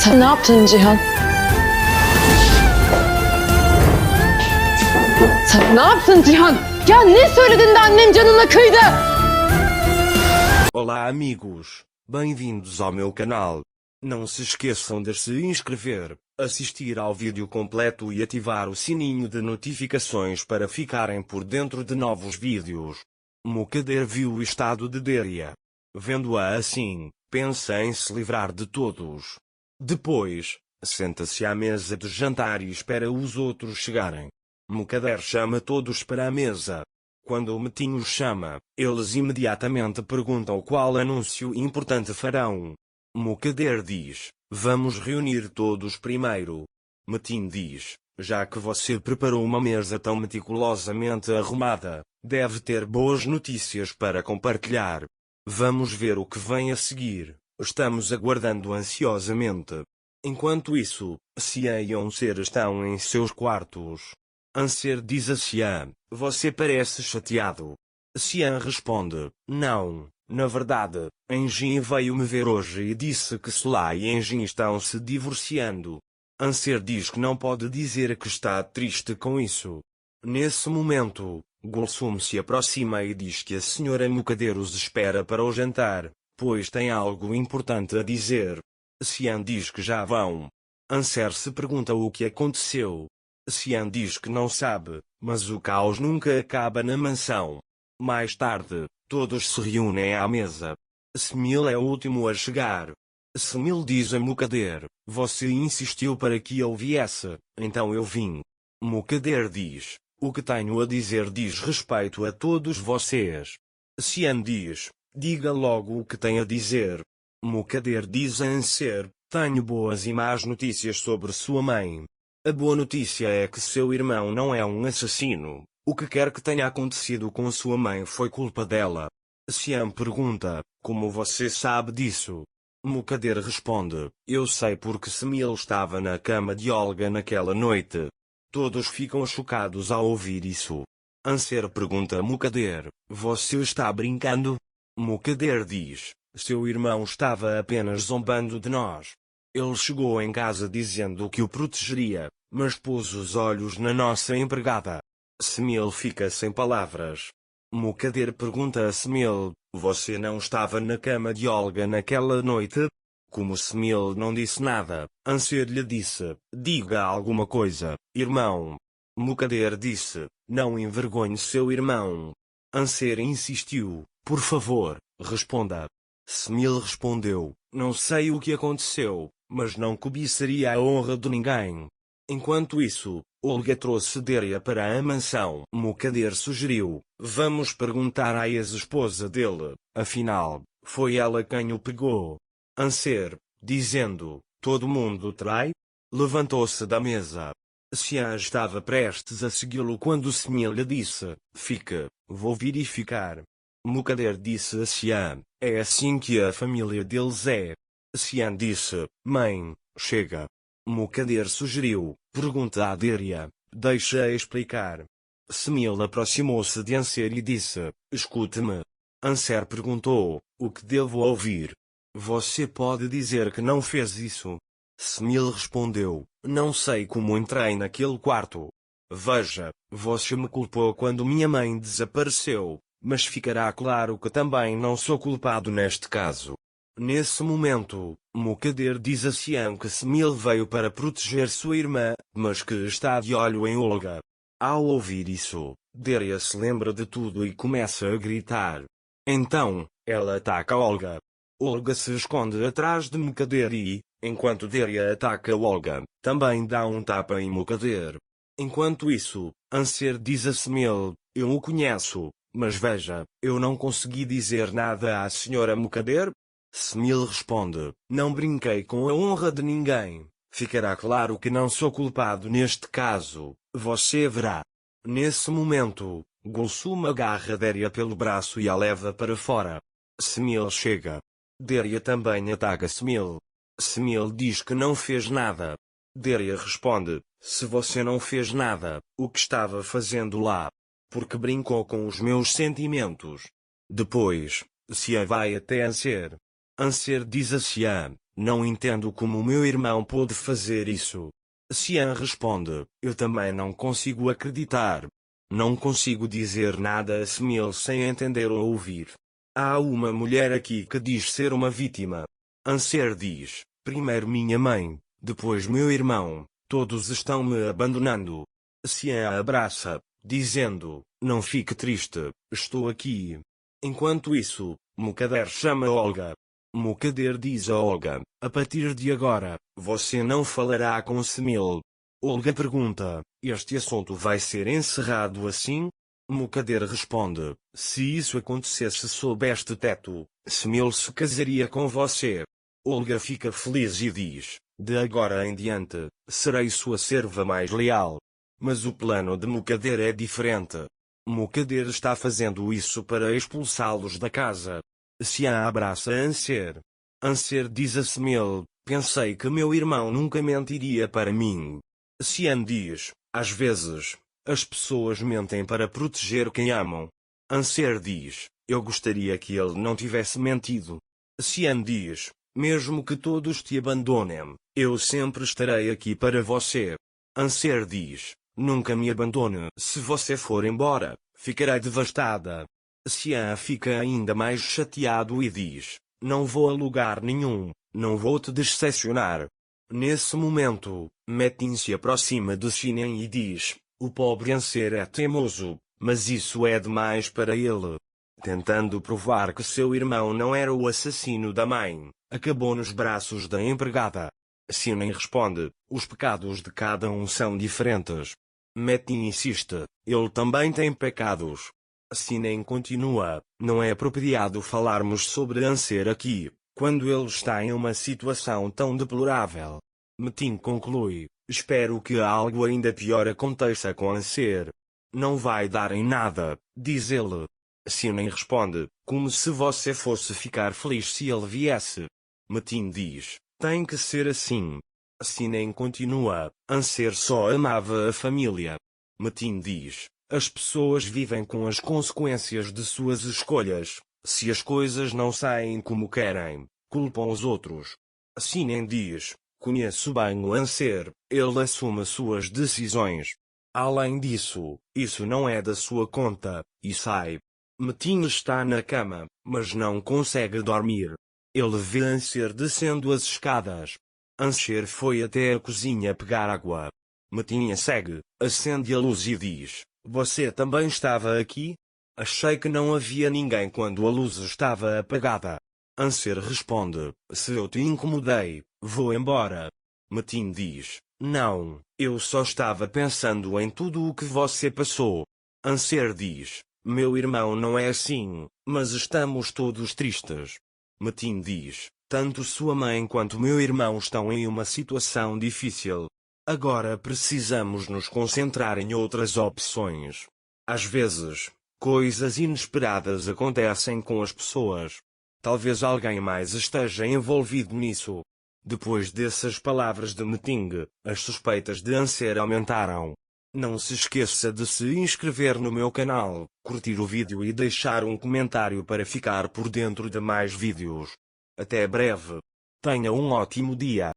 Sen ne yaptın Cihan? Sen ne yaptın Cihan? Ya ne söyledin de annem canına kıydı? Olá amigos, bem-vindos ao meu canal. Não se esqueçam de se inscrever, assistir ao vídeo completo e ativar o sininho de notificações para ficarem por dentro de novos vídeos. Mukadder viu o estado de Deria. Vendo-a assim, pensa em se livrar de todos. Depois, senta-se à mesa de jantar e espera os outros chegarem. Mukadder chama todos para a mesa. Quando o Metin os chama, eles imediatamente perguntam qual anúncio importante farão. Mukadder diz: vamos reunir todos primeiro. Metin diz: já que você preparou uma mesa tão meticulosamente arrumada, deve ter boas notícias para compartilhar. Vamos ver o que vem a seguir, estamos aguardando ansiosamente. Enquanto isso, Xian e Anser estão em seus quartos. Anser diz a Xian: você parece chateado. Xian responde: não, na verdade, Enjin veio me ver hoje e disse que Sola e Enjin estão se divorciando. Anser diz que não pode dizer que está triste com isso. Nesse momento, Gulsum se aproxima e diz que a senhora Mukadder os espera para o jantar, pois tem algo importante a dizer. Xian diz que já vão. Anser se pergunta o que aconteceu. Xian diz que não sabe, mas o caos nunca acaba na mansão. Mais tarde, todos se reúnem à mesa. Smil é o último a chegar. Smil diz a Mukadder: você insistiu para que eu viesse, então eu vim. Mukadder diz: o que tenho a dizer diz respeito a todos vocês. Xian diz: diga logo o que tem a dizer. Mukadder diz a Anser: tenho boas e más notícias sobre sua mãe. A boa notícia é que seu irmão não é um assassino. O que quer que tenha acontecido com sua mãe foi culpa dela. Xian pergunta: como você sabe disso? Mukadder responde: eu sei porque Smil estava na cama de Olga naquela noite. Todos ficam chocados ao ouvir isso. Anser pergunta a Mukadder: você está brincando? Mukadder diz: seu irmão estava apenas zombando de nós. Ele chegou em casa dizendo que o protegeria, mas pôs os olhos na nossa empregada. Smil fica sem palavras. Mukadder pergunta a Smil: você não estava na cama de Olga naquela noite? Como Smil não disse nada, Anser lhe disse: diga alguma coisa, irmão. Mukadder disse: não envergonhe seu irmão. Anser insistiu: por favor, responda. Smil respondeu: não sei o que aconteceu, mas não cobiçaria a honra de ninguém. Enquanto isso, Olga trouxe Deria para a mansão. Mukadder sugeriu: vamos perguntar à ex-esposa dele, afinal, foi ela quem o pegou. Anser, dizendo: todo mundo trai? Levantou-se da mesa. Xian estava prestes a segui-lo quando Smil lhe disse: fique, vou verificar. Mukadder disse a Xian: é assim que a família deles é. Xian disse: mãe, chega. Mukadder sugeriu: pergunta a Deria, deixa explicar. Smil aproximou-se de Anser e disse: escute-me. Anser perguntou: o que devo ouvir? Você pode dizer que não fez isso. Smil respondeu: não sei como entrei naquele quarto. Veja, você me culpou quando minha mãe desapareceu, mas ficará claro que também não sou culpado neste caso. Nesse momento, Mukadder diz a Xian que Smil veio para proteger sua irmã, mas que está de olho em Olga. Ao ouvir isso, Deria se lembra de tudo e começa a gritar. Então, ela ataca Olga. Olga se esconde atrás de Mukadder e, enquanto Deria ataca Olga, também dá um tapa em Mukadder. Enquanto isso, Anser diz a Smil: eu o conheço, mas veja, eu não consegui dizer nada à senhora Mukadder. Smil responde: não brinquei com a honra de ninguém. Ficará claro que não sou culpado neste caso, você verá. Nesse momento, Gulsum agarra Deria pelo braço e a leva para fora. Smil chega. Deria também ataca Smil. Smil diz que não fez nada. Deria responde: se você não fez nada, o que estava fazendo lá? Porque brincou com os meus sentimentos. Depois, Xian vai até Anser. Anser diz a Xian: Não entendo como o meu irmão pôde fazer isso. Xian responde, eu também não consigo acreditar. Não consigo dizer nada a Smil sem entender ou ouvir. Há uma mulher aqui que diz ser uma vítima. Anser diz, primeiro minha mãe, depois meu irmão, todos estão me abandonando. Xian a abraça, dizendo, não fique triste, estou aqui. Enquanto isso, Mukader chama Olga. Mukader diz a Olga, a partir de agora, você não falará com Smil. Olga pergunta, este assunto vai ser encerrado assim? Mukader responde, se isso acontecesse sob este teto, Smil se casaria com você. Olga fica feliz e diz, de agora em diante, serei sua serva mais leal. Mas o plano de Mukader é diferente. Mukader está fazendo isso para expulsá-los da casa. Xian abraça Anser. Anser diz a Smil, pensei que meu irmão nunca mentiria para mim. Xian diz, às vezes, as pessoas mentem para proteger quem amam. Anser diz, eu gostaria que ele não tivesse mentido. Xian diz, mesmo que todos te abandonem, eu sempre estarei aqui para você. Anser diz, nunca me abandone. Se você for embora, ficarei devastada. Xian fica ainda mais chateado e diz, não vou a lugar nenhum, não vou te decepcionar. Nesse momento, Metin se aproxima de Xian e diz, o pobre Anser é teimoso, mas isso é demais para ele. Tentando provar que seu irmão não era o assassino da mãe, acabou nos braços da empregada. Xian responde, os pecados de cada um são diferentes. Metin insiste, ele também tem pecados. Xian continua, não é apropriado falarmos sobre Anser aqui, quando ele está em uma situação tão deplorável. Metin conclui, espero que algo ainda pior aconteça com Anser. Não vai dar em nada, diz ele. Xian responde, como se você fosse ficar feliz se ele viesse. Metin diz, tem que ser assim. Xian continua, Anser só amava a família. Metin diz, as pessoas vivem com as consequências de suas escolhas. Se as coisas não saem como querem, culpam os outros. Xian diz, conheço bem o Anser, ele assume suas decisões. Além disso, isso não é da sua conta, e sai. Metin está na cama, mas não consegue dormir. Ele vê Anser descendo as escadas. Anser foi até a cozinha pegar água. Metin a segue, acende a luz e diz, você também estava aqui? Achei que não havia ninguém quando a luz estava apagada. Anser responde, se eu te incomodei, vou embora. Metin diz, não, eu só estava pensando em tudo o que você passou. Anser diz, meu irmão não é assim, mas estamos todos tristes. Metin diz, tanto sua mãe quanto meu irmão estão em uma situação difícil. Agora precisamos nos concentrar em outras opções. Às vezes, coisas inesperadas acontecem com as pessoas. Talvez alguém mais esteja envolvido nisso. Depois dessas palavras de Metin, as suspeitas de Anser aumentaram. Não se esqueça de se inscrever no meu canal, curtir o vídeo e deixar um comentário para ficar por dentro de mais vídeos. Até breve. Tenha um ótimo dia.